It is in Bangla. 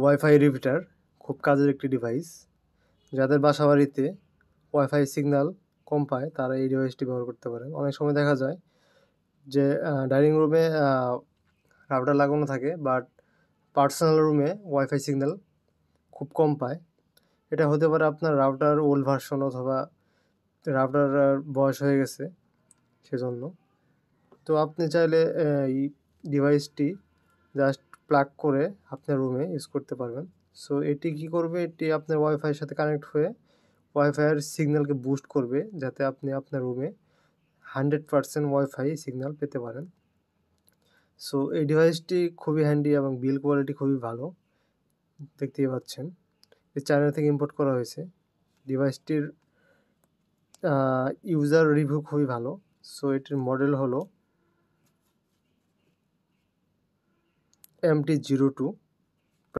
ওয়াইফাই রিপিটার, খুব কাজের একটি ডিভাইস। যাদের বাসাবাড়িতে ওয়াইফাই সিগন্যাল কম পায় তারা এই ডিভাইসটি ব্যবহার করতে পারেন। অনেক সময় দেখা যায় যে ডাইনিং রুমে রাউটার লাগানো থাকে, বাট পার্সোনাল রুমে ওয়াইফাই সিগন্যাল খুব কম পায়। এটা হতে পারে আপনার রাউটার ওল্ড ভার্সন অথবা রাউটার বয়স হয়ে গেছে সেজন্য। তো আপনি চাইলে এই ডিভাইসটি জাস্ট প্লাগ করে আপনার রুমে ইউজ করতে পারবেন। সো এটি কী করবে, এটি আপনার ওয়াইফাইয়ের সাথে কানেক্ট হয়ে ওয়াইফাইয়ের সিগন্যালকে বুস্ট করবে, যাতে আপনি আপনার রুমে 100% ওয়াইফাই সিগন্যাল পেতে পারেন। সো এই ডিভাইসটি খুবই হ্যান্ডি এবং বিল্ড কোয়ালিটি খুবই ভালো, দেখতেই পাচ্ছেন। এই চায়না থেকে ইম্পোর্ট করা হয়েছে। ডিভাইসটির ইউজার রিভিউ খুবই ভালো। সো এটির মডেল হলো MT02।